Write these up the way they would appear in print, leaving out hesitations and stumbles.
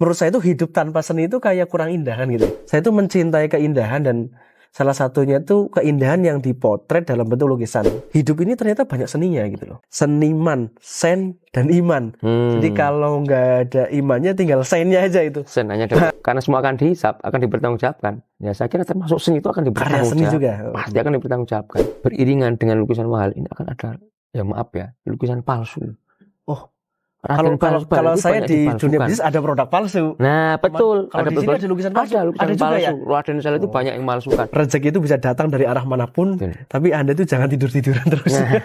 menurut saya itu hidup tanpa seni itu kayak kurang indah kan gitu. Saya itu mencintai keindahan dan salah satunya itu keindahan yang dipotret dalam bentuk lukisan. Hidup ini ternyata banyak seninya gitu loh. Seniman, sen, dan iman. Jadi kalau nggak ada imannya tinggal sennya aja itu. Sen hanya karena semua akan dihisap, akan dipertanggungjawabkan. Ya saya kira termasuk seni itu akan dipertanggungjawabkan. juga. Pasti akan dipertanggungjawabkan. Beriringan dengan lukisan mahal ini akan ada, ya maaf ya, lukisan palsu. Oh. Kalau saya di dunia bisnis ada produk palsu. Nah, betul. Kalau di sini ada lukisan palsu. Ada lukisan palsu. Ya? Raden Saleh itu banyak yang malsukan. Rezeki itu bisa datang dari arah manapun, tapi Anda itu jangan tidur-tiduran terus. Nah.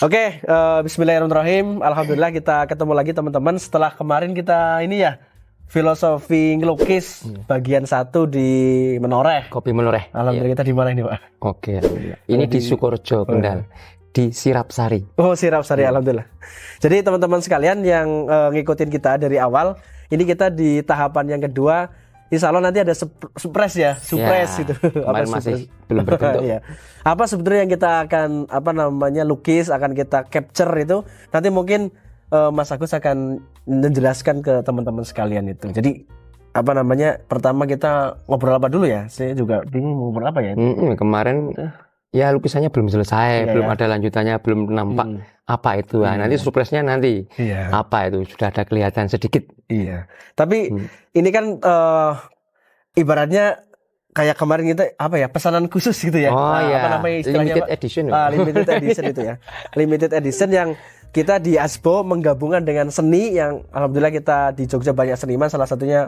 Oke, bismillahirrahmanirrahim. Alhamdulillah kita ketemu lagi teman-teman. Setelah kemarin kita ini ya, filosofi ngelukis bagian 1 di Menoreh. Kopi Menoreh. Alhamdulillah kita di mana ini, Pak? Oke, ini di Sukorejo, Kendal. Di Sirapsari. Oh, Sirapsari, alhamdulillah. Jadi teman-teman sekalian yang ngikutin kita dari awal, ini kita di tahapan yang kedua. Insya Allah nanti ada surprise ya, surprise itu. Kemarin masih belum berbentuk. Ya. Apa sebetulnya yang kita akan lukis, akan kita capture itu. Nanti mungkin Mas Agus akan menjelaskan ke teman-teman sekalian itu. Jadi pertama kita ngobrol apa dulu ya? Saya juga bingung ngobrol apa ya. Kemarin ya lukisannya belum selesai, belum ada lanjutannya, belum nampak apa itu. Nanti surprise-nya nanti. Apa itu? Sudah ada kelihatan sedikit. Iya. Tapi ini kan ibaratnya kayak kemarin kita pesanan khusus gitu ya. Limited edition. Limited edition itu ya. Limited edition yang kita di Asbo menggabungkan dengan seni yang alhamdulillah kita di Jogja banyak seniman, salah satunya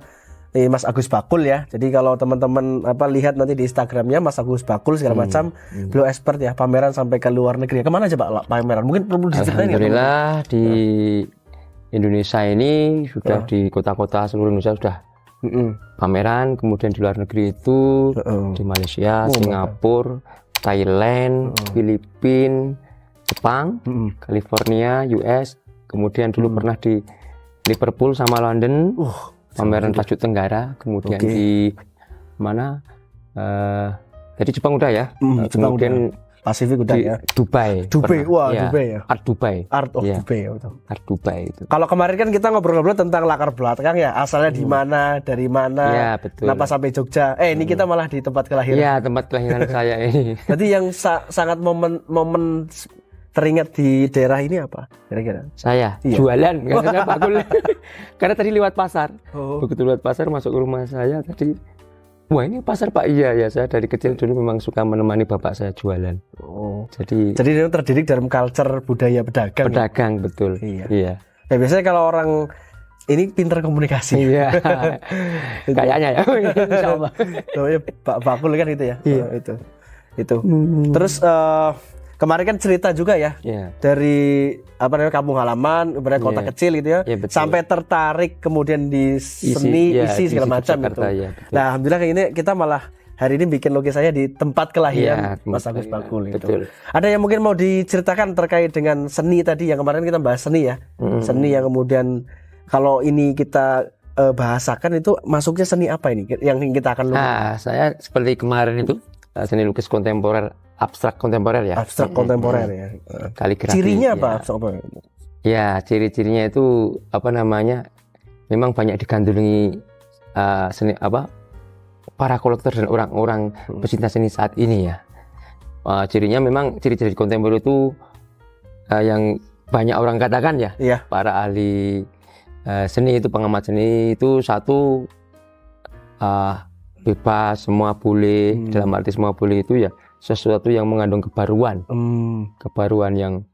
Mas Agus Bakul ya. Jadi kalau teman-teman lihat nanti di Instagramnya Mas Agus Bakul segala macam, beliau expert ya, pameran sampai ke luar negeri. Kemana aja Pak pameran? Mungkin perlu diceritain. Alhamdulillah di Indonesia ini sudah di kota-kota seluruh Indonesia sudah pameran, kemudian di luar negeri itu di Malaysia, Singapura, Thailand, Filipina, Jepang, California, US, kemudian dulu pernah di Liverpool sama London. Pameran Tajuk Tenggara, kemudian di mana? Jadi Jepang udah ya. Kemudian Pasifik udah ya. Dubai. Wah ya. Dubai ya. Art Dubai. Art of Dubai ya. Art Dubai itu. Kalau kemarin kan kita ngobrol-ngobrol tentang latar belakang ya, asalnya di mana, dari mana, ya, betul. Kenapa sampai Jogja. Ini kita malah di tempat kelahiran. Iya, tempat kelahiran saya ini. Jadi yang sangat momen teringat di daerah ini apa kira-kira? Saya jualan karena Bakul. Karena tadi lewat pasar. Begitu lewat pasar masuk ke rumah saya tadi. Wah, ini pasar Pak. Iya ya, saya dari kecil dulu memang suka menemani bapak saya jualan. Jadi itu terdidik dalam culture budaya pedagang. Pedagang ya? Betul. Iya. Ya biasanya kalau orang ini pintar komunikasi. Iya. Kayaknya ya. Insyaallah. Pak Bakul kan itu ya. Itu. Terus kemarin kan cerita juga ya, dari kampung halaman, ibarat kota kecil gitu ya, sampai tertarik kemudian di seni, isi segala macam itu. Nah, alhamdulillah ini kita malah hari ini bikin lukisannya di tempat kelahiran Mas Agus Bakul itu. Ada yang mungkin mau diceritakan terkait dengan seni tadi yang kemarin kita bahas seni ya, seni yang kemudian kalau ini kita bahasakan itu masuknya seni apa ini yang kita akan lukis? Saya seperti kemarin itu seni lukis kontemporer. Abstrak kontemporer ya. Abstrak kontemporer ya. Kaligrafi. Cirinya apa abstrak kontemporer? Ya, ciri-cirinya itu memang banyak digandrungi seni para kolektor dan orang-orang pecinta seni saat ini ya. Cirinya memang ciri-ciri kontemporer itu yang banyak orang katakan ya. Para ahli seni itu, pengamat seni itu satu bebas, semua boleh. Dalam arti semua boleh itu ya sesuatu yang mengandung kebaruan, kebaruan yang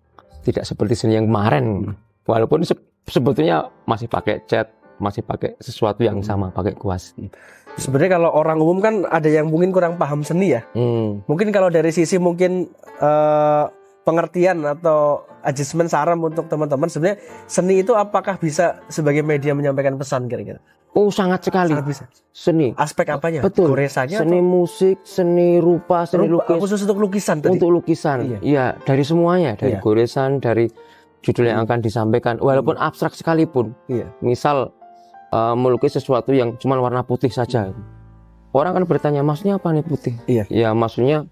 tidak seperti seni yang kemarin, walaupun sebetulnya masih pakai cat, masih pakai sesuatu yang sama, pakai kuas. Sebenarnya kalau orang umum kan ada yang mungkin kurang paham seni ya, mungkin kalau dari sisi mungkin pengertian atau adjustment saran untuk teman-teman, sebenarnya seni itu apakah bisa sebagai media menyampaikan pesan kira-kira? Oh, sangat sekali. Sangat bisa. Seni. Aspek apanya? Betul. Goresannya seni musik, seni rupa, seni lukis. Khusus untuk lukisan tadi? Untuk lukisan. Iya, dari semuanya. Dari goresan, dari judul yang akan disampaikan, walaupun abstrak sekalipun. Misal melukis sesuatu yang cuma warna putih saja. Orang kan bertanya, maksudnya apa nih putih? Ya maksudnya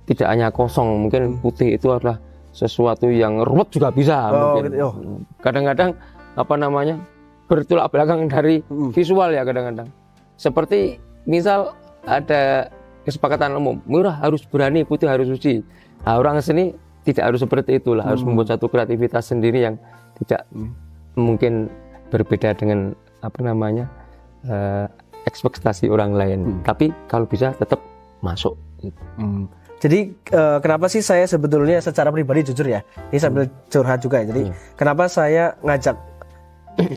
tidak hanya kosong, mungkin putih itu adalah sesuatu yang ruwet juga bisa. Kadang-kadang bertolak belakang dari visual ya kadang-kadang. Seperti misal ada kesepakatan umum, murah harus berani, putih harus suci. Nah, orang seni tidak harus seperti itulah, harus membuat satu kreativitas sendiri yang tidak mungkin berbeda dengan ekspektasi orang lain. Tapi kalau bisa tetap masuk. Jadi kenapa sih saya sebetulnya secara pribadi jujur ya, ini sambil curhat juga ya. Jadi kenapa saya ngajak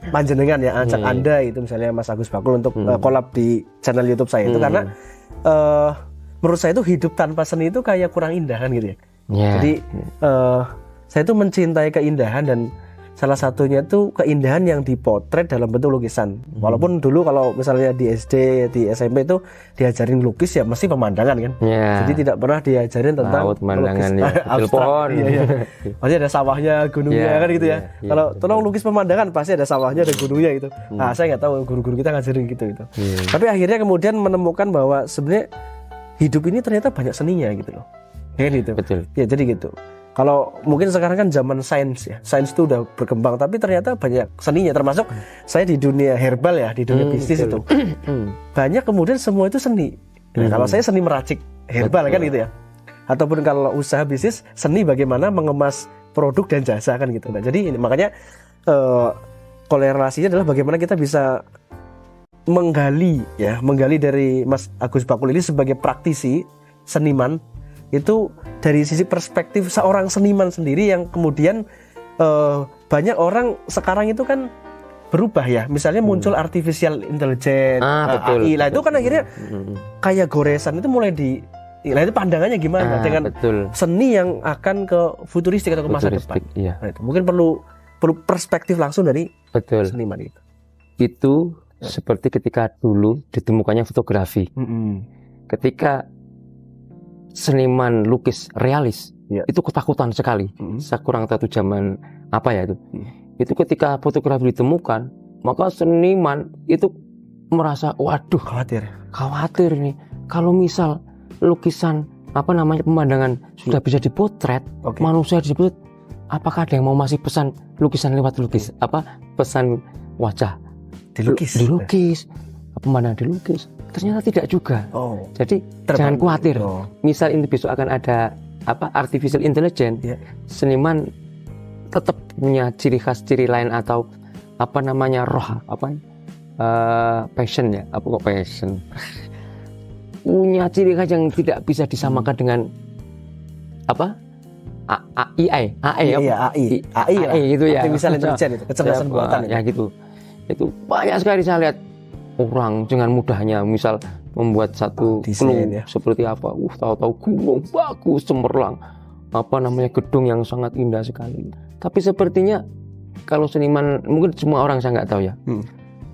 panjenengan ya, ngajak Anda itu misalnya Mas Agus Bakul untuk collab di channel YouTube saya itu karena menurut saya itu hidup tanpa seni itu kayak kurang indah kan gitu ya. Jadi saya itu mencintai keindahan dan salah satunya itu keindahan yang dipotret dalam bentuk lukisan. Walaupun dulu kalau misalnya di SD, di SMP itu diajarin lukis ya mesti pemandangan kan. Jadi tidak pernah diajarin tentang pemandangan pohon. Pasti ada sawahnya, gunungnya kan gitu ya. Kalau tolong lukis pemandangan pasti ada sawahnya, ada gunungnya gitu. Nah, saya nggak tahu guru-guru kita ngajarin gitu. Tapi akhirnya kemudian menemukan bahwa sebenarnya hidup ini ternyata banyak seninya gitu loh. Gitu. Betul. Ya jadi gitu. Kalau mungkin sekarang kan zaman sains ya, sains itu udah berkembang, tapi ternyata banyak seninya. Termasuk saya di dunia herbal ya, di dunia bisnis itu banyak kemudian semua itu seni. Nah, kalau saya seni meracik herbal kan gitu ya, ataupun kalau usaha bisnis seni bagaimana mengemas produk dan jasa kan gitu. Nah jadi ini makanya korelasinya adalah bagaimana kita bisa menggali dari Mas Agus Bakul ini sebagai praktisi seniman itu dari sisi perspektif seorang seniman sendiri yang kemudian banyak orang sekarang itu kan berubah ya, misalnya muncul artificial intelligence, AI lah itu kan akhirnya kayak goresan itu mulai itu pandangannya gimana dengan seni yang akan ke futuristik atau ke masa depan. Nah, itu mungkin perlu perspektif langsung dari seniman itu. Itu seperti ketika dulu ditemukannya fotografi. Ketika seniman lukis realis itu ketakutan sekali. Saya kurang tahu zaman apa ya itu. Itu ketika fotografi ditemukan, maka seniman itu merasa waduh khawatir nih. Kalau misal lukisan pemandangan sudah bisa dipotret, manusia disebut, apakah ada yang mau masih pesan lukisan lewat lukis? Pesan wajah dilukis, pemandangan dilukis? Ternyata tidak juga. Jadi jangan khawatir. Misal ini besok akan ada artificial intelligence, seniman tetap punya ciri khas, ciri lain atau passion ya. Passion? Punya ciri khas yang tidak bisa disamakan dengan AI itu ya. Artificial intelligence itu kecerdasan buatan ya gitu. Itu banyak sekali saya lihat orang dengan mudahnya misal membuat satu clue seperti apa, tahu-tahu gunung bagus cemerlang, gedung yang sangat indah sekali. Tapi sepertinya kalau seniman, mungkin semua orang saya nggak tahu ya.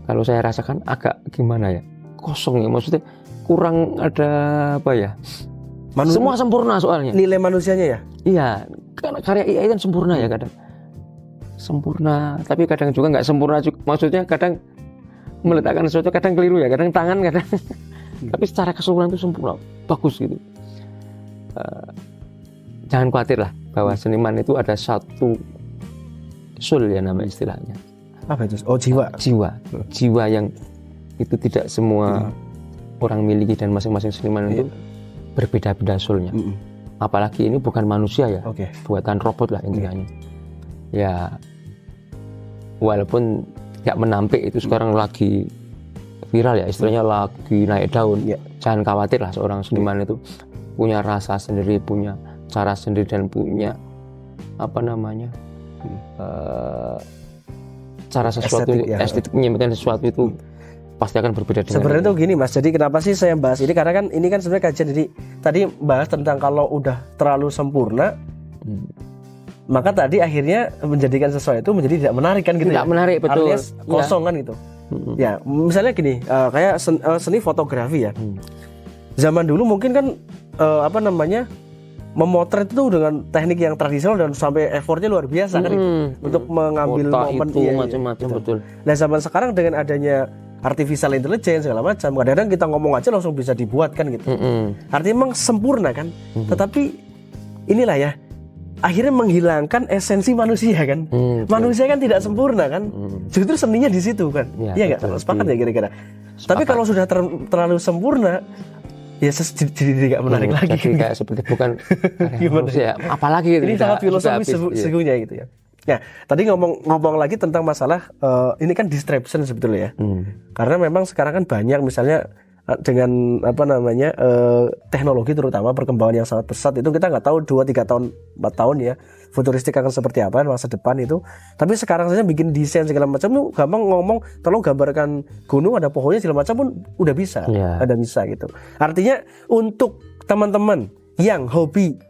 Kalau saya rasakan agak gimana ya, kosong ya, maksudnya kurang ada semua sempurna soalnya. Nilai manusianya ya? Iya, karena karya AI kan sempurna ya kadang. Sempurna, tapi kadang juga nggak sempurna juga. Maksudnya kadang meletakkan sesuatu kadang keliru ya, kadang tangan kadang tapi secara keseluruhan itu sempurna, bagus gitu. Jangan khawatir lah bahwa seniman itu ada satu soul ya nama istilahnya. Apa itu? Jiwa yang itu tidak semua orang miliki, dan masing-masing seniman itu berbeda-beda soulnya. Apalagi ini bukan manusia ya, buatan robot lah intinya. Ya walaupun nggak menampik itu sekarang lagi viral ya, istilahnya lagi naik daun. Jangan khawatir lah, seorang seniman itu punya rasa sendiri, punya cara sendiri, dan punya cara sesuatu estetik menyampaikan sesuatu itu pasti akan berbeda dengan sebenarnya itu gini Mas. Jadi kenapa sih saya bahas ini, karena kan ini kan sebenarnya kajian. Jadi tadi bahas tentang kalau udah terlalu sempurna, maka tadi akhirnya menjadikan sesuatu menjadi tidak menarik kan gitu. Tidak menarik, betul. Alias kosong kan gitu. Ya misalnya gini, kayak seni fotografi ya. Zaman dulu mungkin kan memotret itu dengan teknik yang tradisional dan sampai effortnya luar biasa kan untuk mengambil momen itu macam-macam betul. Nah zaman sekarang dengan adanya artificial intelligence segala macam, kadang-kadang kita ngomong aja langsung bisa dibuat kan gitu. Artinya memang sempurna kan, tetapi inilah ya akhirnya menghilangkan esensi manusia kan. Manusia kan tidak sempurna kan, justru seninya di situ kan. Iya nggak? Sepakat ya kira-kira. Tapi kalau sudah terlalu sempurna, ya jadi nggak menarik lagi. Jadi kayak seperti bukan manusia, apalagi gitu. Ini sangat filosofis sesungguhnya gitu ya. Nah, tadi ngomong lagi tentang masalah ini kan distraction sebetulnya ya. Karena memang sekarang kan banyak misalnya dengan teknologi terutama perkembangan yang sangat pesat itu kita nggak tahu 2-3 tahun 4 tahun ya futuristik akan seperti apa masa depan itu. Tapi sekarang saja bikin desain segala macam tuh gampang ngomong tolong gambarkan gunung ada pohonnya segala macam pun udah bisa, ada bisa gitu. Artinya untuk teman-teman yang hobi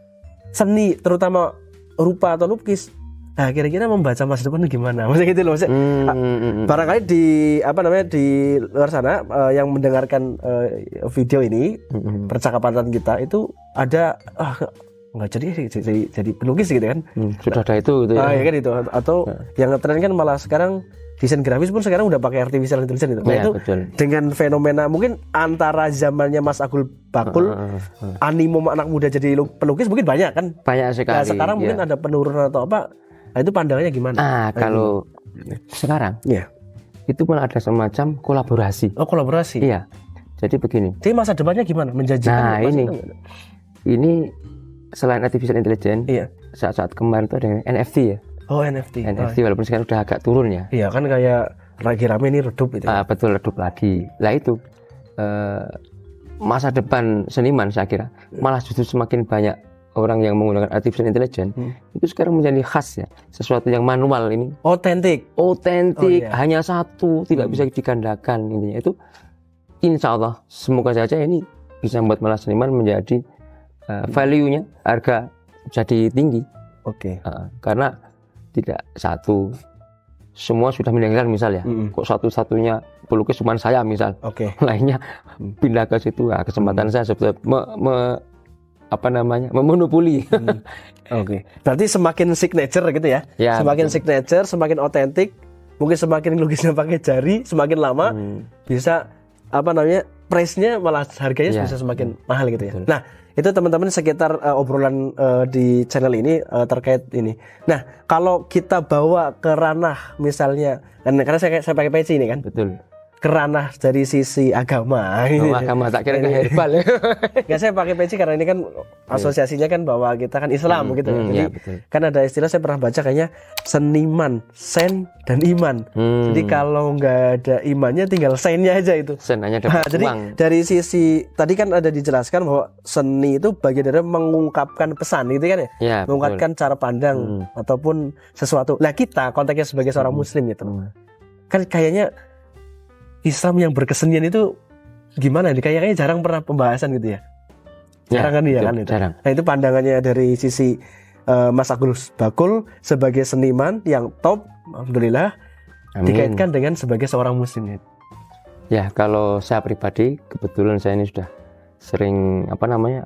seni terutama rupa atau lukis, nah kira-kira membaca masa depan gimana? Maksudnya gitu loh, barangkali di luar sana yang mendengarkan video ini, percakapan kita itu ada nggak jadi pelukis gitu kan? Sudah ada itu gitu ya. Ya kan itu atau yang ngetren kan malah sekarang desain grafis pun sekarang udah pakai artificial intelligence itu. Nah itu betul. Dengan fenomena mungkin antara zamannya Mas Agul Bakul, animo anak muda jadi pelukis mungkin banyak kan? Banyak sekali. Nah, sekarang mungkin ada penurunan atau apa? Nah, itu pandangannya gimana? Kalau sekarang, itu malah ada semacam kolaborasi. Oh, kolaborasi. Iya. Jadi begini. Jadi masa depannya gimana? Menjanjikan? Nah, ini selain artificial intelligence, saat-saat kemarin itu ada NFT ya. Oh, NFT. Walaupun sekarang udah agak turun ya. Iya, kan kayak lagi rame ini redup itu. Betul, redup lagi. Lah itu masa depan seniman saya kira malah justru semakin banyak orang yang menggunakan artificial intelligence itu sekarang menjadi khas ya, sesuatu yang manual ini. Otentik, hanya satu, tidak bisa digandakan intinya itu. Insya Allah, semoga saja ini bisa membuat malah seniman menjadi value-nya, harga jadi tinggi. Karena tidak satu, semua sudah meninggalkan misal ya. Kok satu-satunya pelukis cuma saya misal. Lainnya pindah ke situ. Kesempatan saya sebetulnya memonopoli. Berarti semakin signature gitu ya. Semakin signature, semakin otentik, mungkin semakin lukisnya pakai jari, semakin lama bisa price-nya malah harganya bisa semakin mahal gitu ya. Betul. Nah, itu teman-teman sekitar obrolan di channel ini terkait ini. Nah, kalau kita bawa ke ranah misalnya, karena saya pakai peci ini kan. Betul. Ke ranah dari sisi agama. Agama tak kira herbal ya. Nggak, saya pakai peci karena ini kan asosiasinya kan bahwa kita kan Islam gitu. Jadi kan ada istilah saya pernah baca kayaknya seniman, sen dan iman. Jadi kalau nggak ada imannya tinggal sennya aja itu. Sen hanya dapat jadi uang. Dari sisi tadi kan ada dijelaskan bahwa seni itu bagian dari mengungkapkan pesan gitu kan ya. Mengungkapkan cara pandang ataupun sesuatu. Lah kita konteksnya sebagai seorang muslim gitu. Kan kayaknya Islam yang berkesenian itu gimana nih? Kayaknya jarang pernah pembahasan gitu ya. Jarang kan ya kan itu. Jarang. Nah itu pandangannya dari sisi Mas Agul Bakul sebagai seniman yang top, alhamdulillah. Amin. Dikaitkan dengan sebagai seorang muslim. Ya kalau saya pribadi kebetulan saya ini sudah sering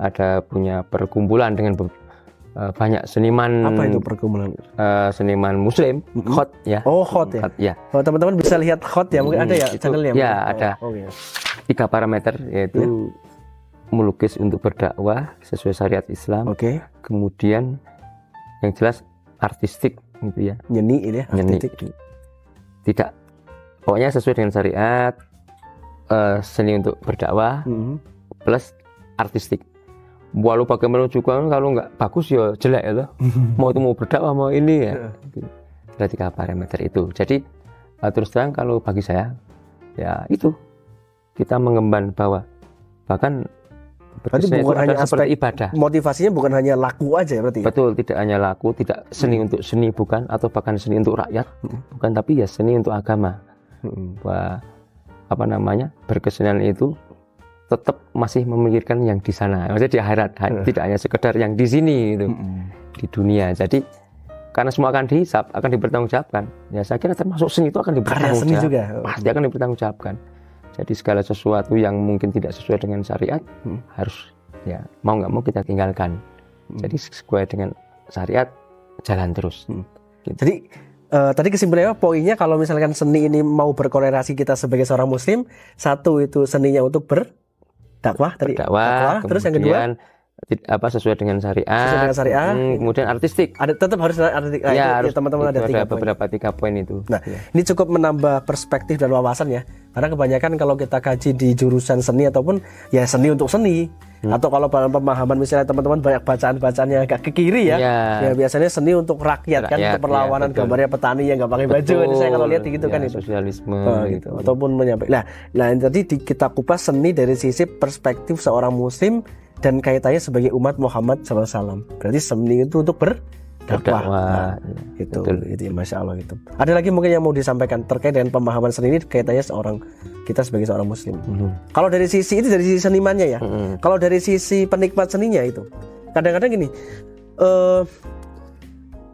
ada punya perkumpulan dengan banyak seniman. Apa itu perkumpulan? Seniman muslim, Hot ya. Oh, Hot ya. Ya. Oh, teman-teman bisa lihat Hot ya. Mungkin ada ya channelnya. Ya, ada. 3 parameter yaitu melukis untuk berdakwah sesuai syariat Islam. Kemudian yang jelas artistik gitu ya. Nyeni ini ya, artistik. Tidak. Pokoknya sesuai dengan syariat, seni untuk berdakwah plus artistik. Walau bagaimana juga kalau nggak bagus ya jelek ya loh. Mau itu mau berdakwah mau ini ya. Ada 3 parameter itu. Jadi terus terang kalau bagi saya ya itu kita mengemban bahwa bahkan berarti bukan hanya aspek ibadah. Motivasinya bukan hanya laku aja ya berarti. Betul, tidak hanya laku, tidak seni untuk seni bukan, atau bahkan seni untuk rakyat bukan, tapi ya seni untuk agama. Bahwa berkesenian itu tetap masih memikirkan yang di sana, maksudnya di akhirat, tidak hanya sekedar yang di sini itu, di dunia. Jadi karena semua akan dihisap, akan dipertanggungjawabkan. Ya saya kira termasuk seni itu akan dipertanggungjawabkan, pasti akan dipertanggungjawabkan. Jadi segala sesuatu yang mungkin tidak sesuai dengan syariat harus ya mau nggak mau kita tinggalkan. Jadi sesuai dengan syariat jalan terus. Gitu. Jadi tadi kesimpulannya poinnya kalau misalkan seni ini mau berkolerasi kita sebagai seorang muslim, satu itu seninya untuk berdakwah, terus yang kedua sesuai dengan syariat, kemudian artistik. Tetap harus artistik. Ya, harus teman-teman ada beberapa 3 poin itu. Nah, ini cukup menambah perspektif dan wawasan ya. Karena kebanyakan kalau kita kaji di jurusan seni ataupun ya seni untuk seni, atau kalau dalam pemahaman misalnya teman-teman banyak bacaan-bacaan yang agak ke kiri ya. Ya biasanya seni untuk rakyat kan, untuk perlawanan, gambarnya petani yang nggak pakai baju. Ini saya kalau lihat gitu kan itu. Sosialisme gitu. Ataupun menyampaikan. Nah, tadi kita kupas seni dari sisi perspektif seorang muslim dan kaitannya sebagai umat Muhammad SAW. Berarti seni itu untuk berdakwah. Itu ya, Masya Allah gitu. Ada lagi mungkin yang mau disampaikan terkait dengan pemahaman seni ini kaitannya kita sebagai seorang muslim. Kalau dari sisi senimannya ya. Kalau dari sisi penikmat seninya itu, kadang-kadang gini,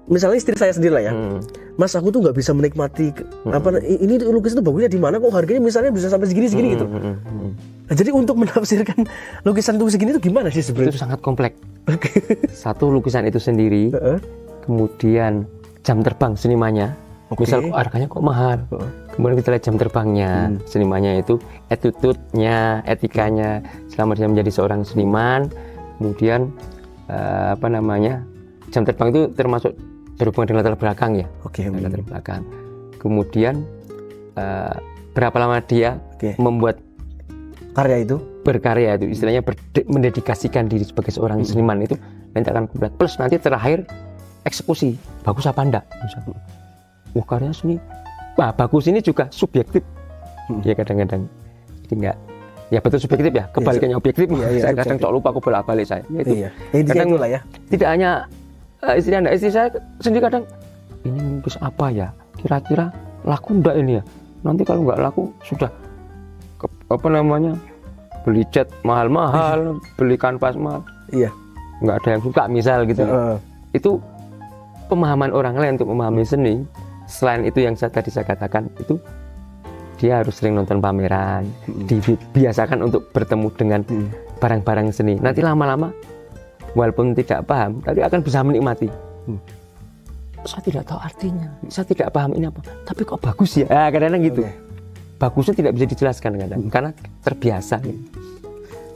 misalnya istri saya sendiri lah ya, Mas aku tuh nggak bisa menikmati ini lukisan itu bagusnya di mana kok harganya misalnya bisa sampai segini gitu. Nah, jadi untuk menafsirkan lukisan itu segini itu gimana sih sebenarnya? Itu sangat kompleks. Satu lukisan itu sendiri, kemudian jam terbang senimannya. Misal harganya kok mahal. Kemudian kita lihat jam terbangnya senimannya itu, attitude-nya, etikanya selama dia menjadi seorang seniman. Kemudian jam terbang itu termasuk berhubungan dengan latar belakang ya. Latar belakang. Kemudian berapa lama dia membuat berkarya itu, istilahnya mendedikasikan diri sebagai seorang seniman itu nanti akan komplit. Plus nanti terakhir eksekusi, bagus apa enggak? Karya seni, bagus ini juga subjektif. Ya kadang-kadang jadi enggak. Ya betul subjektif ya, kebalikannya objektif. Saya kadang lupa aku bolak-balik saya. Itu. Kadang ya. Tidak hanya istri saya sendiri kadang ini lukis apa ya? Kira-kira laku enggak ini ya? Nanti kalau enggak laku sudah beli cat mahal-mahal, beli kanvas mahal. Enggak ada yang suka misal gitu. Itu pemahaman orang lain untuk memahami seni. Selain itu yang tadi saya katakan itu dia harus sering nonton pameran, dibiasakan untuk bertemu dengan barang-barang seni. Nanti lama-lama walaupun tidak paham, tapi akan bisa menikmati. Saya tidak tahu artinya, saya tidak paham ini apa, tapi kok bagus ya? Kadang-kadang gitu. Bagusnya tidak bisa dijelaskan kadang, karena terbiasa.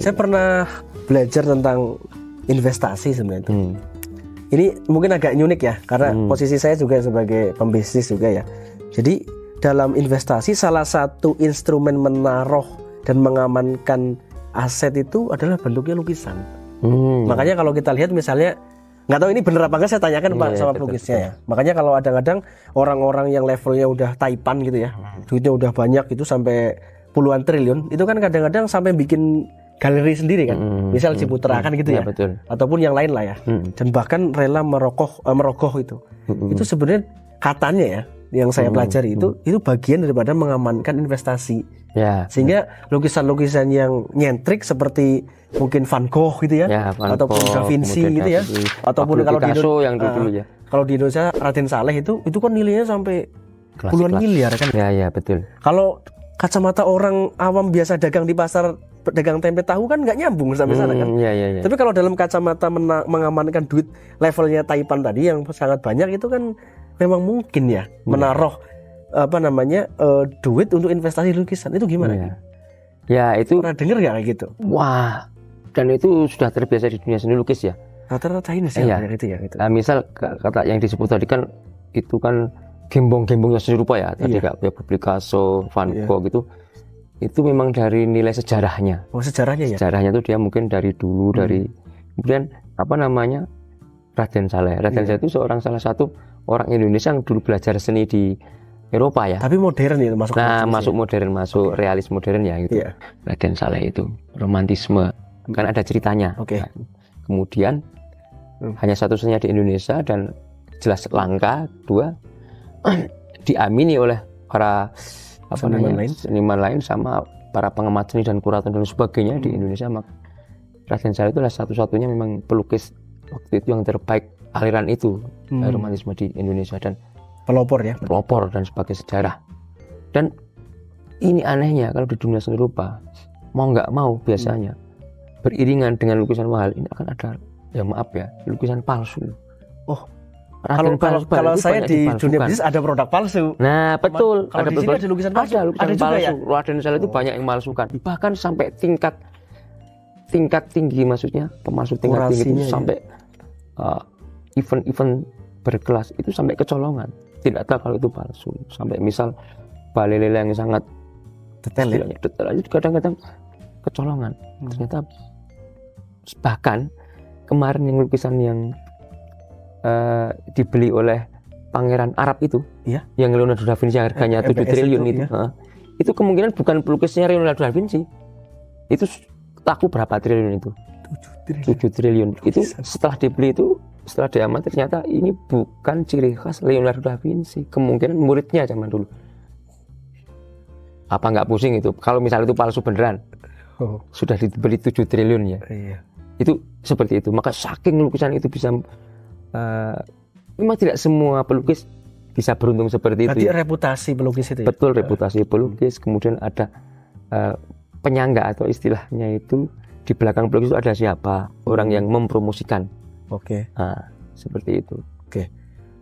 Saya pernah belajar tentang investasi sebenarnya itu. Ini mungkin agak unik ya, karena posisi saya juga sebagai pembisnis juga ya. Jadi dalam investasi salah satu instrumen menaruh dan mengamankan aset itu adalah bentuknya lukisan. Makanya kalau kita lihat misalnya, nggak tahu ini bener apa enggak, saya tanyakan Pak sama pelukisnya ya. Makanya kalau kadang-kadang orang-orang yang levelnya udah taipan gitu ya, duitnya udah banyak itu sampai puluhan triliun, itu kan kadang-kadang sampai bikin galeri sendiri kan, misal Ciputra kan gitu ya, betul. Ataupun yang lain lah ya, dan bahkan rela merogoh itu. Itu sebenarnya katanya ya, yang saya pelajari itu bagian daripada mengamankan investasi. Sehingga lukisan-lukisan yang nyentrik seperti mungkin Van Gogh gitu ya, ataupun Da Vinci gitu ya, ataupun kalau Picasso yang dulu ya. Kalau di Indonesia Raden Saleh itu kan nilainya sampai puluhan miliar kan. Ya betul. Kalau kacamata orang awam biasa dagang di pasar, pedagang tempe tahu kan nggak nyambung sampai sana kan. Tapi kalau dalam kacamata mengamankan duit levelnya Taipan tadi yang sangat banyak itu kan memang mungkin ya menaruh duit untuk investasi lukisan. Itu gimana? Ya itu pernah dengar nggak kayak gitu? Wah, dan itu sudah terbiasa di dunia seni lukis ya. Rata-rata ini sih itu ya. Nah, misal kata yang disebut tadi kan itu kan gembong-gembongnya seni rupa ya. Tadi kayak Picasso, Van Gogh gitu. Itu memang dari nilai sejarahnya. Sejarahnya ya? Sejarahnya itu dia mungkin dari dulu, kemudian Raden Saleh. Raden Saleh itu salah satu orang Indonesia yang dulu belajar seni di Eropa ya. Tapi modern itu masuk. Masuk modern, masuk realis modern ya gitu. Raden Saleh itu romantisme. Kan ada ceritanya. Nah, kemudian hanya satu-satunya di Indonesia dan jelas langka. Dua, diamini oleh para seniman lain sama para pengamat seni dan kurator dan sebagainya di Indonesia. Raden Saleh itu adalah satu-satunya memang pelukis waktu itu yang terbaik aliran itu romantisme di Indonesia dan pelopor dan sebagai sejarah. Dan ini anehnya kalau di dunia seni rupa mau nggak mau biasanya beriringan dengan lukisan mahal ini akan ada ya maaf ya, lukisan palsu. Oh, kalau saya di dunia bisnis ada produk palsu. Nah, betul. Kalau di sini ada lukisan palsu. Ada lukisan juga palsu. Ya? Raden Saleh itu banyak yang malsukan. Bahkan sampai tingkat tinggi, maksudnya pemalsu tingkat tinggi itu sampai event berkelas itu sampai kecolongan. Tidak tahu kalau itu palsu. Sampai misal balai lele yang sangat detail itu kadang-kadang kecolongan. Ternyata bahkan kemarin yang lukisan yang dibeli oleh pangeran Arab itu, ya, yang Leonardo da Vinci harganya 7 triliun itu, itu kemungkinan bukan pelukisnya Leonardo da Vinci. Itu laku berapa triliun itu? 7 triliun. Itu setelah dibeli itu, setelah diamati ternyata ini bukan ciri khas Leonardo da Vinci. Kemungkinan muridnya zaman dulu. Apa nggak pusing itu? Kalau misalnya itu palsu beneran, sudah dibeli 7 triliun ya. Iya. Itu seperti itu. Maka saking lukisan itu bisa memang tidak semua pelukis bisa beruntung seperti itu. Berarti reputasi pelukis itu ya? Betul, reputasi pelukis. Kemudian ada penyangga atau istilahnya itu di belakang pelukis itu ada siapa, orang yang mempromosikan. Oke. Nah, seperti itu. Oke.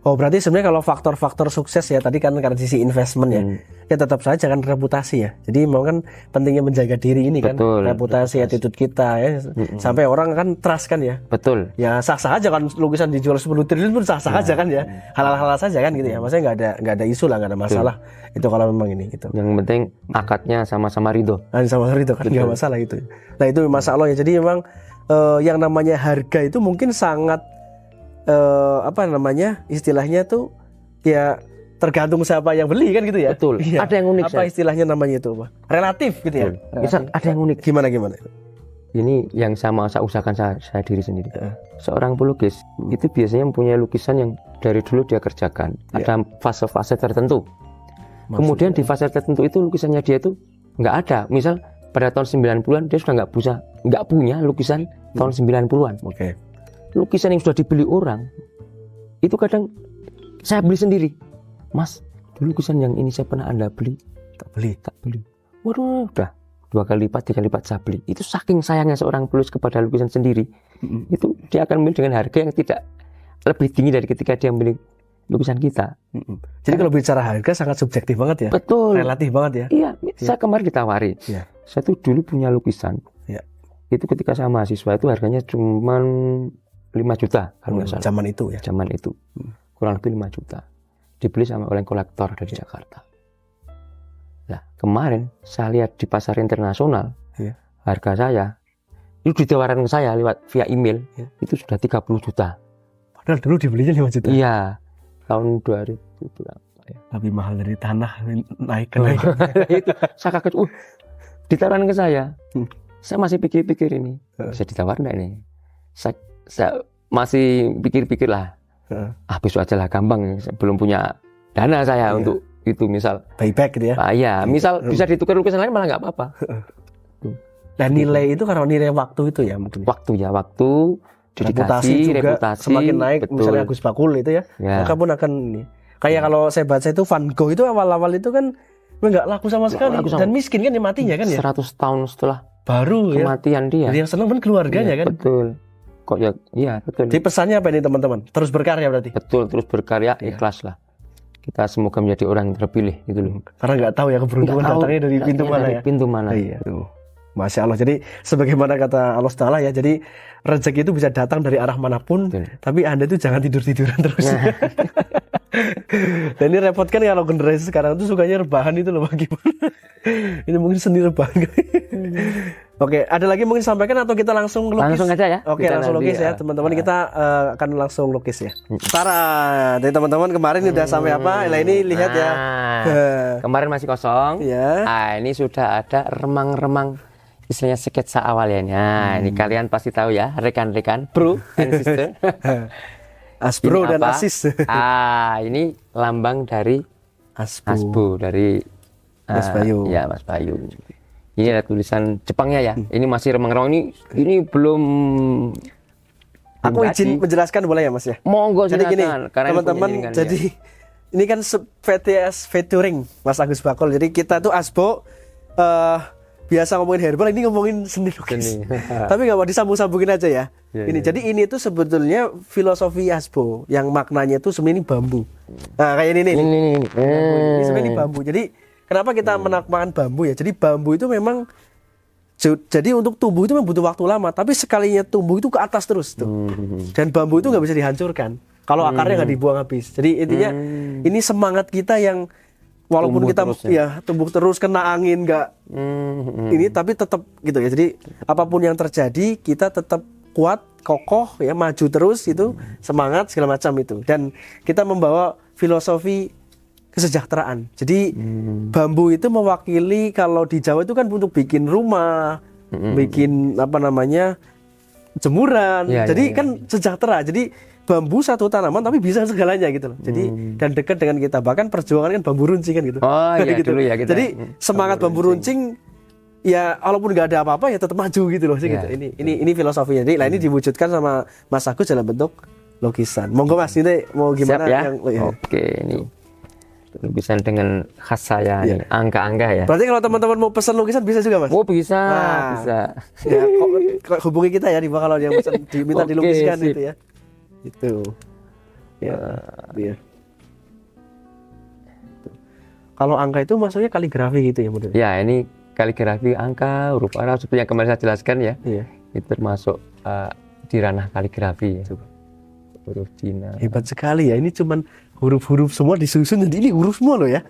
Oh, berarti sebenarnya kalau faktor-faktor sukses ya tadi kan karena sisi investment ya tetap saja kan reputasi ya. Jadi mau kan pentingnya menjaga diri ini. Betul, kan reputasi attitude kita ya sampai orang kan trust kan ya. Betul. Ya sah-sah aja kan lukisan dijual 10 triliun pun sah-sah aja kan ya. Halal-halal saja kan gitu ya. Maksudnya nggak ada isu lah, nggak ada masalah. Itu kalau memang ini gitu. Yang penting akadnya sama-sama ridho. Sama ridho kan nggak masalah itu. Nah itu masalah ya. Jadi memang yang namanya harga itu mungkin sangat istilahnya tuh ya tergantung siapa yang beli kan gitu ya. Betul. Ya. Ada yang unik. Apa istilahnya namanya itu Pak? Relatif gitu ya. Misal ada yang unik. Gimana? Ini yang saya usahakan saya diri sendiri. Seorang pelukis itu biasanya mempunyai lukisan yang dari dulu dia kerjakan. Ada fase-fase tertentu. Kemudian di fase tertentu itu lukisannya dia itu nggak ada. Misal pada tahun 90-an dia sudah nggak punya lukisan tahun 90-an. Oke. Lukisan yang sudah dibeli orang itu kadang saya beli sendiri. Mas, dulu lukisan yang ini saya pernah Anda beli. Tak beli. Waduh, udah 2 kali lipat, 3 kali lipat saya beli. Itu saking sayangnya seorang pelukis kepada lukisan sendiri. Itu dia akan beli dengan harga yang tidak lebih tinggi dari ketika dia beli lukisan kita. Jadi kalau bicara harga sangat subjektif banget ya. Betul. Relatif banget ya. Iya. Saya kemarin ditawari. Iya. Saya tuh dulu punya lukisan. Iya. Itu ketika saya mahasiswa itu harganya cuma 5 juta kalau nggak salah. Zaman itu ya. Zaman itu. Kurang lebih 5 juta. Dibeli sama oleh kolektor dari Jakarta. Nah, kemarin saya lihat di pasar internasional, harga saya itu ditawarkan ke saya lewat via email, itu sudah 30 juta. Padahal dulu dibelinya 5 juta. Iya. Tahun 2000 berapa ya? Lebih mahal dari tanah naik. Itu saya kaget. Ditawarkan ke saya. Saya masih pikir-pikir ini. Bisa ditawar enggak ini? Saya masih pikir-pikir lah. Besok aja lah, gampang. Saya belum punya dana saya untuk itu, misal buyback gitu ya. Iya, misal bisa ditukar lukisan lain malah nggak apa-apa. Dan nilai itu karena nilai waktu itu ya mungkin. Waktu, reputasi juga semakin naik. Betul. Misalnya Agus Bakul itu ya. Maka pun akan ini. Kayak kalau saya baca itu Van Gogh itu awal-awal itu kan nggak laku sama sekali dan miskin kan dia matinya kan ya. 100 tahun setelah baru kematian dia. Jadi yang senang kan keluarganya kan. Betul. Kok ya? Iya, betul. Jadi pesannya apa ini teman-teman? Terus berkarya berarti. Betul, terus berkarya, ikhlas lah. Kita semoga menjadi orang yang terpilih gitu loh. Karena nggak tahu ya keberuntungan datangnya dari pintu mana ya. Pintu mana. Iya. Masya Allah. Jadi sebagaimana kata Allah Taala ya. Jadi rezeki itu bisa datang dari arah manapun. Tapi Anda itu jangan tidur-tiduran terus. Dan ini repot kan kalau generasi sekarang itu sukanya rebahan itu loh bagaimana. Ini mungkin seni rebahan. Oke, ada lagi mungkin sampaikan atau kita langsung lukis? Langsung aja ya. Oke, langsung lukis ya teman-teman. Kita akan langsung lukis ya. Tara, jadi teman-teman kemarin udah sampai apa? Nah ini lihat ya. Kemarin masih kosong. Ya. Ini sudah ada remang-remang, istilahnya sketsa awalnya. Ini kalian pasti tahu ya, rekan-rekan, bro and sister. Asbro dan Asis. Ini lambang dari Asbo dari Mas Bayu. Ya, Mas Bayu. Ini ada tulisan Jepangnya ya. Ini masih remang-remang, ini belum. Aku izin menjelaskan boleh ya Mas ya? Monggo silakan. Jadi gini, teman-teman, jadi ini kan VTS featuring Mas Agus Bakul. Jadi kita tuh Asbo biasa ngomongin herbal, ini ngomongin seni lukis. Tapi nggak mau disambung-sambungin aja ya. Ini jadi ini tuh sebetulnya filosofi Asbo yang maknanya itu sebenarnya ini bambu. Nah kayak ini nih. Ini sebenarnya ini bambu. Jadi kenapa kita menamakan bambu ya? Jadi bambu itu memang jadi untuk tumbuh itu memang butuh waktu lama, tapi sekalinya tumbuh itu ke atas terus tuh. Dan bambu itu nggak bisa dihancurkan kalau akarnya nggak dibuang habis. Jadi intinya ini semangat kita yang walaupun tumbuh kita terus, ya tumbuh terus kena angin nggak ini tapi tetap gitu ya. Jadi apapun yang terjadi kita tetap kuat, kokoh ya, maju terus itu, semangat segala macam itu. Dan kita membawa filosofi kesejahteraan. Jadi bambu itu mewakili, kalau di Jawa itu kan untuk bikin rumah, bikin apa namanya jemuran. Jadi kan sejahtera. Jadi bambu satu tanaman tapi bisa segalanya gitu loh. Jadi dan dekat dengan kita, bahkan perjuangan kan bambu runcing kan gitu. Oh iya gitu. Dulu ya kita. Jadi semangat bambu runcing ya walaupun nggak ada apa-apa ya tetap maju gitu loh sih gitu. Ini filosofinya. Jadi ini diwujudkan sama Mas Agus dalam bentuk lukisan. Monggo Mas, ini mau gimana? Siap ya? Oke, ini lukisan dengan khas saya nih, angka-angka ya. Berarti kalau teman-teman mau pesan lukisan bisa juga Mas? Oh bisa, bisa. Ya, hubungi kita ya di bawah kalau yang pesan diminta dilukiskan itu ya. Itu ya, kalau angka itu maksudnya kaligrafi gitu ya modelnya? Ya ini kaligrafi angka, huruf Arab seperti yang kemarin saya jelaskan ya. Itu termasuk di ranah kaligrafi ya. Huruf Cina. Hebat sekali ya, ini cuman huruf-huruf semua disusun, jadi ini huruf semua loh ya.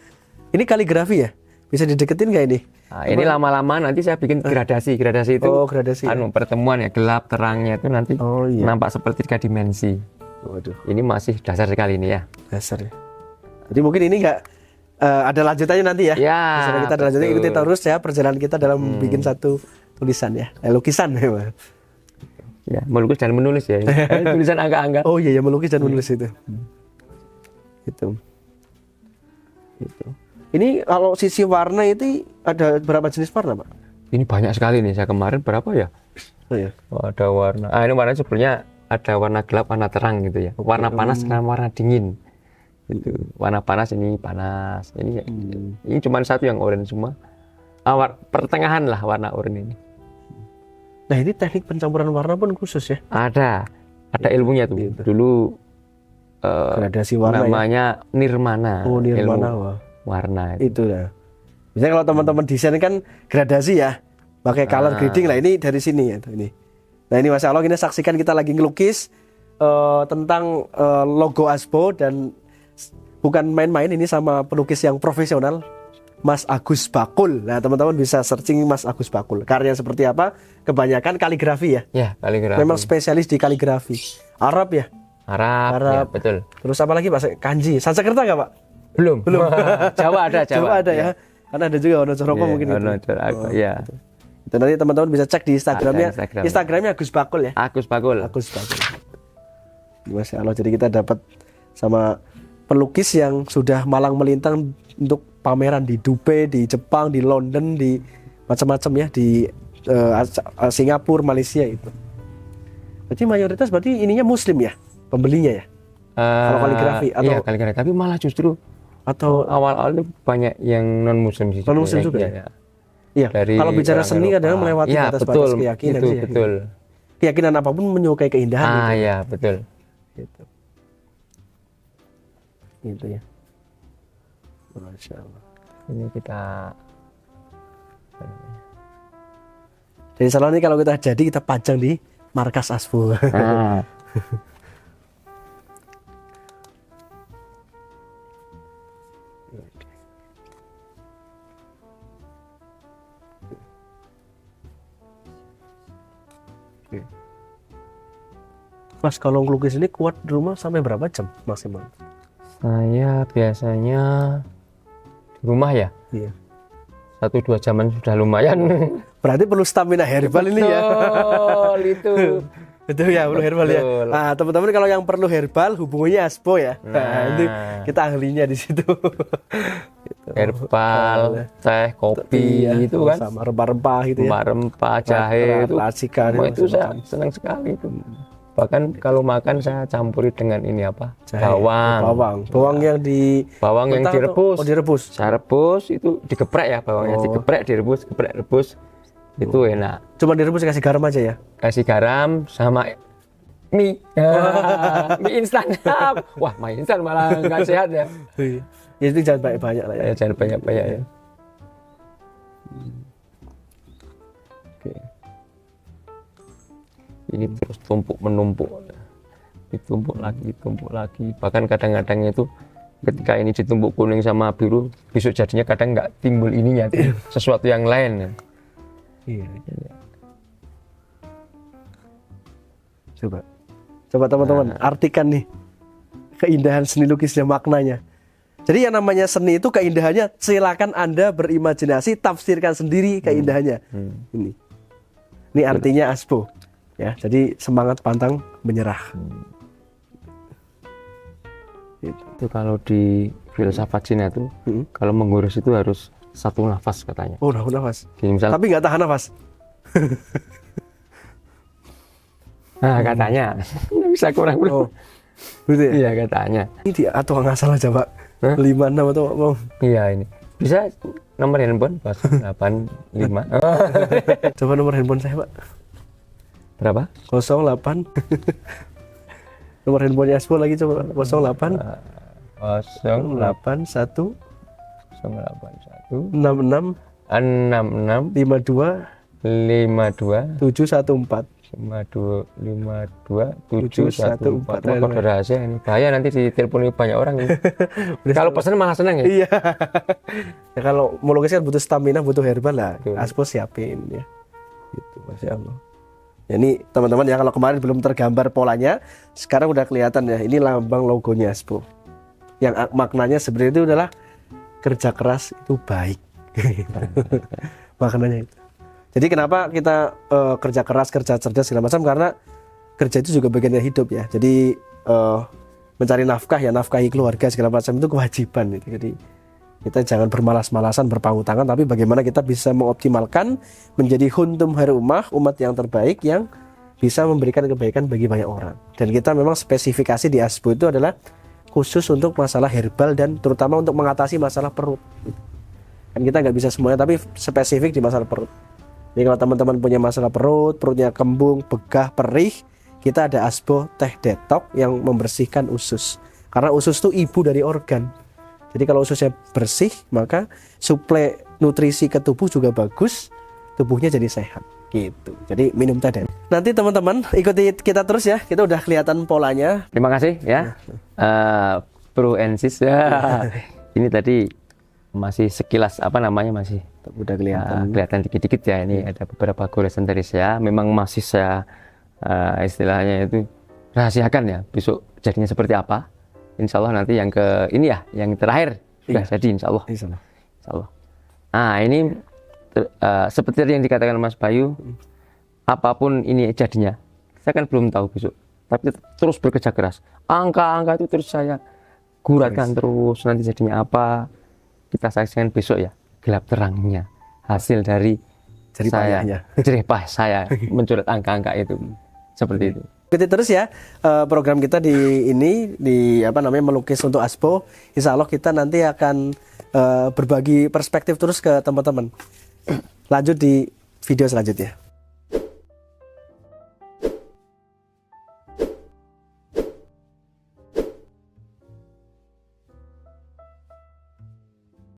Ini kaligrafi ya, bisa dideketin nggak ini? Nah, ini lama-lama nanti saya bikin gradasi itu. Gradasi. Pertemuan ya, gelap terangnya itu nanti nampak seperti 3 dimensi. Waduh. Ini masih dasar sekali ini ya. Dasar ya. Jadi mungkin ini nggak ada lanjutannya nanti ya. Ya. Misalnya kita ada lanjutannya, ikuti terus ya perjalanan kita dalam bikin satu tulisan ya, lukisan ya. Ya, melukis dan menulis ya. Tulisan angka-angka. Oh iya ya, melukis dan menulis itu. Itu. Ini kalau sisi warna itu ada berapa jenis warna, Pak? Ini banyak sekali nih. Saya kemarin berapa ya? Oh iya. Ada warna. Ini warna sebenarnya ada warna gelap, warna terang gitu ya. Warna panas dan warna dingin. Itu. Warna panas ini panas. Ini cuma satu yang oranye semua. Pertengahan lah warna oranye ini. Nah, ini teknik pencampuran warna pun khusus ya? Ada ilmunya tuh. Gitu. Dulu gradasi warna namanya ya? Nirmana. Oh, Nirmana. Warna itu ya. Misalnya kalau teman-teman desain kan gradasi ya, pakai color grading lah, ini dari sini ya ini. Nah ini Mas Allah, kita saksikan kita lagi ngelukis tentang logo Asbo, dan bukan main-main, ini sama pelukis yang profesional, Mas Agus Bakul. Nah teman-teman bisa searching Mas Agus Bakul, karya seperti apa, kebanyakan kaligrafi ya. Ya, kaligrafi. Memang spesialis di kaligrafi. Arab ya. Arab. Ya, betul. Terus apa lagi Pak? Kanji, Sanskerta nggak Pak? Belum. Jawa ada. Jawa ada ya. Karena ada juga Wono Coropo mungkin itu. Ya. Itu nanti teman-teman bisa cek di Instagramnya. Instagramnya Agus Bakul ya. Agus Bakul. Masya Allah, jadi kita dapat sama pelukis yang sudah malang melintang untuk pameran di Dubai, di Jepang, di London, di macam-macam ya, di Singapura, Malaysia itu. Berarti mayoritas berarti ininya Muslim ya, pembelinya ya. Kalau kaligrafi atau iya kaligrafi, tapi malah justru atau awal-awal itu banyak yang non muslim sih. Non muslim juga ya. Iya. Kalau bicara seni kadang melewati batas-batas keyakinan itu, betul. Keyakinan apapun menyukai keindahan gitu. Iya, betul. Gitu ya. Masya Allah. Ini kita jadi salah nih, kalau kita jadi kita pajang di markas Asbo. Mas, kalau ngelukis ini kuat di rumah sampai berapa jam maksimal? Saya biasanya di rumah ya. Iya. 1-2 jaman sudah lumayan. Berarti perlu stamina herbal ini ya. Itu. Betul ya, perlu herbal ya. Nah, teman-teman kalau yang perlu herbal hubungannya Asbo ya. Nah, itu kita ahlinya di situ. Herbal, teh, kopi ya, itu kan. Sama rempah-rempah gitu ya. Rempah-rempah, jahe itu. Racikan itu saya senang sekali itu. Bahkan kalau makan saya campuri dengan ini apa? Bawang. Bawang yang direbus. Oh, direbus. Saya rebus itu digeprek ya, bawangnya digeprek, direbus, geprek, rebus. Itu enak. Cuma direbus kasih garam aja ya? Kasih garam sama mie. Mie instan. Wah, mie instan malah nggak sehat ya. Ya itu jangan banyak-banyak lah ya. Jangan banyak-banyak ya. Oke. Ini terus menumpuk, ditumpuk lagi. Bahkan kadang-kadang itu ketika ini ditumpuk kuning sama biru, besok jadinya kadang nggak timbul ininya, sesuatu yang lain. Iya. Coba teman-teman artikan nih keindahan seni lukisnya, maknanya. Jadi yang namanya seni itu keindahannya, silakan Anda berimajinasi, tafsirkan sendiri keindahannya. Ini artinya Aspo. Ya, jadi semangat pantang menyerah. Itu kalau di filsafat Cina itu, kalau mengurus itu harus satu nafas katanya. Oh, nafas. Misalnya, tapi nggak tahan nafas. Nah, katanya bisa kurang. Oh, gitu ya? Iya, katanya. Ini dia atau nggak salah coba? 56 atau mau? Iya, ini bisa nomor handphone 085. Coba nomor handphone saya, Pak. Berapa? 08. Nomor handphonenya Aspo lagi coba. 08 081 66 52 714 714. Kode rahasia ini bahaya, nanti diteleponi banyak orang ini. Kalau pesan malah senang ya. Iya. Ya kalau mau lukis kan butuh stamina, butuh herbal lah. Aspo siapin ya. Gitu, Masya Allah. Ya, ini teman-teman ya, kalau kemarin belum tergambar polanya, sekarang udah kelihatan ya. Ini lambang logonya Aspo. Yang maknanya sebenarnya itu adalah kerja keras itu baik. Maknanya itu. Jadi kenapa kita kerja keras, kerja cerdas segala macam, karena kerja itu juga bagian dari hidup ya. Jadi mencari nafkah ya, nafkahi keluarga segala macam itu kewajiban gitu. Jadi kita jangan bermalas-malasan, berpangku tangan, tapi bagaimana kita bisa mengoptimalkan menjadi khuntum harumah, umat yang terbaik yang bisa memberikan kebaikan bagi banyak orang. Dan kita memang spesifikasi di Aspo itu adalah khusus untuk masalah herbal dan terutama untuk mengatasi masalah perut. Kan kita nggak bisa semuanya, tapi spesifik di masalah perut. Jadi kalau teman-teman punya masalah perut, perutnya kembung, begah, perih, kita ada Aspo Teh Detok yang membersihkan usus. Karena usus itu ibu dari organ. Jadi kalau ususnya bersih, maka suplai nutrisi ke tubuh juga bagus, tubuhnya jadi sehat. Gitu. Jadi minum teh Detok. Nanti teman-teman ikuti kita terus ya. Kita udah kelihatan polanya. Terima kasih ya. Bro Ensis ya. Ini tadi masih sekilas masih udah kelihatan dikit-dikit ya. Ini ada beberapa goresan dari saya. Memang masih saya istilahnya itu rahasiakan ya. Besok jadinya seperti apa? Insya Allah nanti yang yang terakhir sudah jadi Insya Allah. Nah ini seperti yang dikatakan Mas Bayu, apapun ini jadinya, saya kan belum tahu besok. Tapi terus bekerja keras. Angka-angka itu terus saya guratkan terus. Nanti jadinya apa? Kita saksikan besok ya, gelap terangnya hasil dari jerih payah saya mencoret angka-angka itu. Seperti itu. Ikuti terus ya program kita di melukis untuk Aspo. Insya Allah kita nanti akan berbagi perspektif terus ke teman-teman. Lanjut di video selanjutnya.